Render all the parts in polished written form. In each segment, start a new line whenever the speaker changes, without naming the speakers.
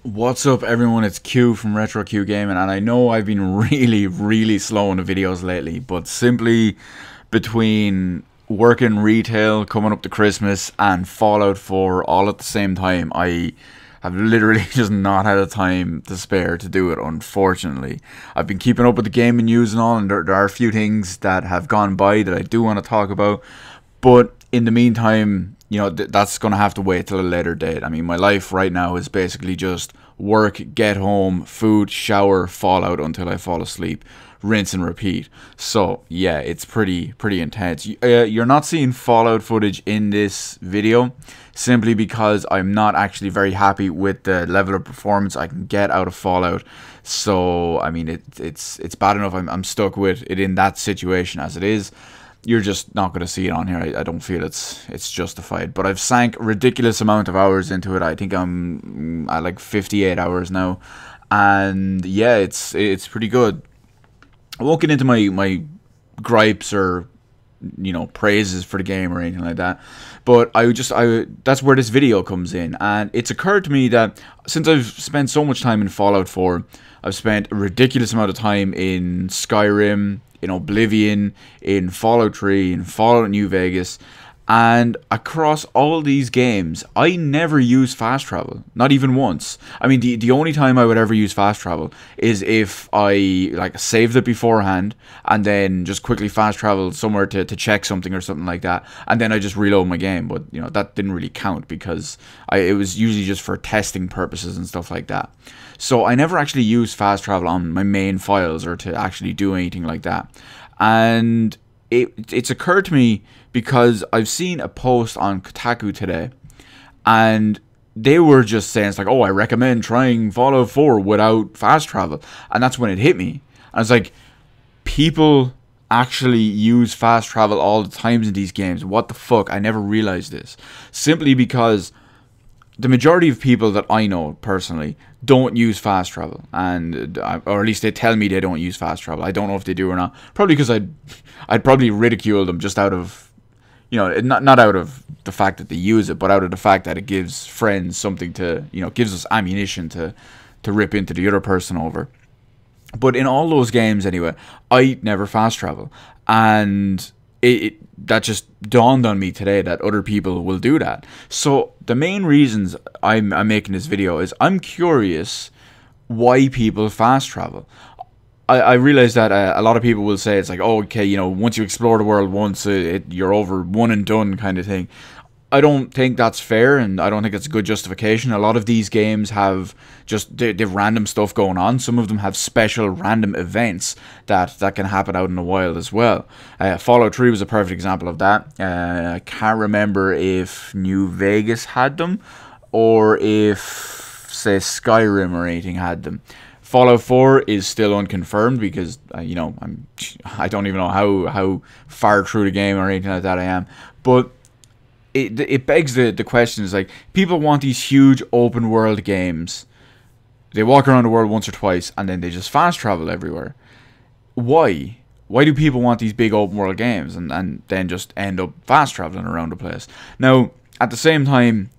What's up, everyone? It's Q from Retro Q Gaming, and I know I've been really slow in the videos lately, but simply between working retail, coming up to Christmas, and Fallout 4 all at the same time, I have literally just not had the time to spare to do it, unfortunately. I've been keeping up with the gaming news and all, and there are a few things that have gone by that I do want to talk about, but in the meantime, you know, that's going to have to wait till a later date. I mean, my life right now is basically just work, get home, food, shower, Fallout until I fall asleep, rinse and repeat. So, yeah, it's pretty intense. You're not seeing Fallout footage in this video simply because I'm not actually very happy with the level of performance I can get out of Fallout. So, I mean, it's bad enough I'm stuck with it in that situation as it is. You're just not going to see it on here. I don't feel it's justified. But I've sank a ridiculous amount of hours into it. I think I'm at like 58 hours now. And yeah, it's pretty good. I won't get into my gripes or, you know, praises for the game or anything like that. But that's where this video comes in. And it's occurred to me that since I've spent so much time in Fallout 4, I've spent a ridiculous amount of time in Skyrim, in Oblivion, in Fallout 3, in Fallout New Vegas, and across all these games, I never use fast travel, not even once. I mean, the only time I would ever use fast travel is if I like saved it beforehand and then just quickly fast travel somewhere to check something or something like that, and then I just reload my game. But you know, that didn't really count because it was usually just for testing purposes and stuff like that. So I never actually used fast travel on my main files or to actually do anything like that. And it's occurred to me because I've seen a post on Kotaku today, and they were just saying, it's like, oh, I recommend trying Fallout 4 without fast travel. And that's when it hit me. I was like, people actually use fast travel all the times in these games. What the fuck? I never realized this. Simply because the majority of people that I know personally don't use fast travel, and or at least they tell me they don't use fast travel. I don't know if they do or not. Probably because I'd probably ridicule them just out of, you know, not out of the fact that they use it, but out of the fact that it gives friends something to, you know, gives us ammunition to rip into the other person over. But in all those games anyway, I never fast travel, and that just dawned on me today that other people will do that. So the main reasons I'm making this video is I'm curious why people fast travel. I realize that a lot of people will say it's like, oh, okay, you know, once you explore the world once, you're over, one and done kind of thing. I don't think that's fair, and I don't think it's a good justification. A lot of these games have just they've random stuff going on. Some of them have special random events that can happen out in the wild as well. Fallout 3 was a perfect example of that. I can't remember if New Vegas had them or if, say, Skyrim or anything had them. Fallout 4 is still unconfirmed because, you know, I don't even know how far through the game or anything like that I am. But it begs the question, is like, people want these huge open world games. They walk around the world once or twice and then they just fast travel everywhere. Why? Why do people want these big open world games and then just end up fast traveling around the place? Now, at the same time,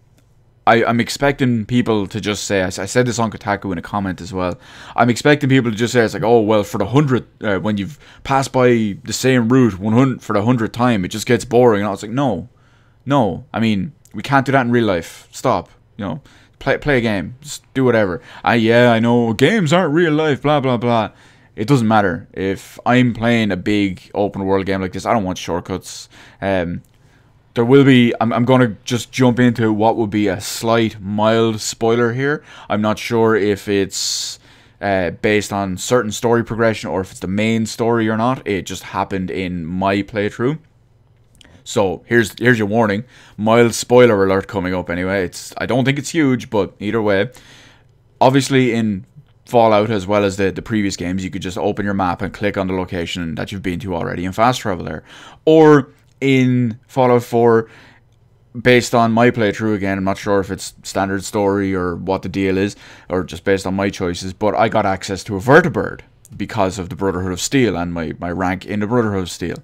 I'm expecting people to just say, I said this on Kotaku in a comment as well, I'm expecting people to just say, it's like, oh, well, for the 100th, when you've passed by the same route 100 for the 100th time, it just gets boring. And I was like, no, I mean, we can't do that in real life. Stop. You know, play a game. Just do whatever. Yeah, I know games aren't real life, blah, blah, blah. It doesn't matter. If I'm playing a big open world game like this, I don't want shortcuts. There will be, I'm going to just jump into what would be a slight, mild spoiler here. I'm not sure if it's based on certain story progression or if it's the main story or not. It just happened in my playthrough. So here's your warning. Mild spoiler alert coming up anyway. I don't think it's huge, but either way. Obviously in Fallout, as well as the previous games, you could just open your map and click on the location that you've been to already and fast travel there. Or in Fallout 4, based on my playthrough, again, I'm not sure if it's standard story or what the deal is, or just based on my choices, but I got access to a vertibird because of the Brotherhood of Steel and my rank in the Brotherhood of Steel.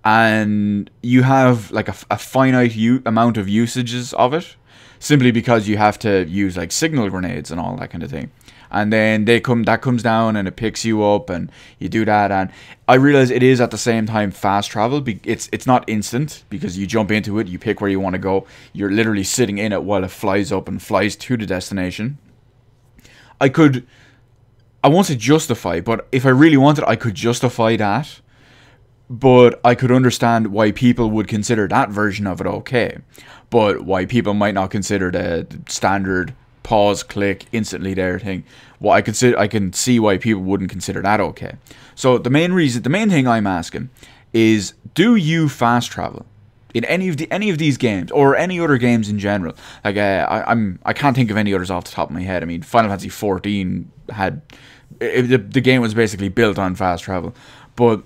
And you have like a finite amount of usages of it. simply because you have to use like signal grenades and all that kind of thing. And then that comes down and it picks you up and you do that. And I realize it is at the same time fast travel. It's not instant because you jump into it, you pick where you want to go. You're literally sitting in it while it flies up and flies to the destination. I won't say justify, but if I really wanted, I could justify that. But I could understand why people would consider that version of it okay. But why people might not consider the standard pause, click, instantly there thing. Well, I can see why people wouldn't consider that okay. So the main thing I'm asking is, do you fast travel in any of these games or any other games in general? Like I can't think of any others off the top of my head. I mean, Final Fantasy 14 had the game was basically built on fast travel, but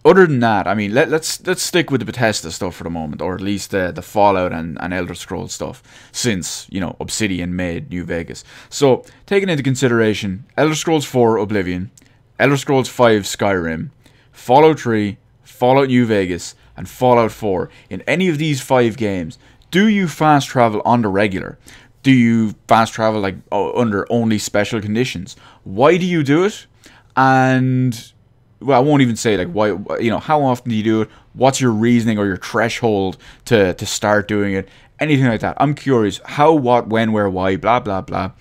other than that, I mean, let's stick with the Bethesda stuff for the moment, or at least the Fallout and Elder Scrolls stuff, since, you know, Obsidian made New Vegas. So, taking into consideration Elder Scrolls 4 Oblivion, Elder Scrolls 5 Skyrim, Fallout 3, Fallout New Vegas, and Fallout 4, in any of these 5 games, do you fast travel on the regular? Do you fast travel like under only special conditions? Why do you do it? And, well, I won't even say like why, you know, how often do you do it? What's your reasoning or your threshold to start doing it? Anything like that. I'm curious. How, what, when, where, why, blah, blah, blah.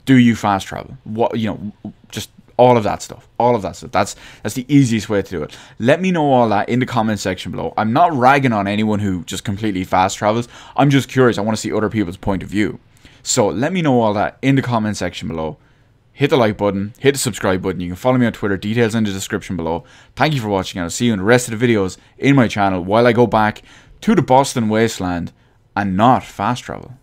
Do you fast travel? What, you know, just all of that stuff. All of that stuff. That's the easiest way to do it. Let me know all that in the comment section below. I'm not ragging on anyone who just completely fast travels. I'm just curious. I want to see other people's point of view. So let me know all that in the comment section below. Hit the like button, hit the subscribe button. You can follow me on Twitter, details in the description below. Thank you for watching, and I'll see you in the rest of the videos in my channel while I go back to the Boston wasteland and not fast travel.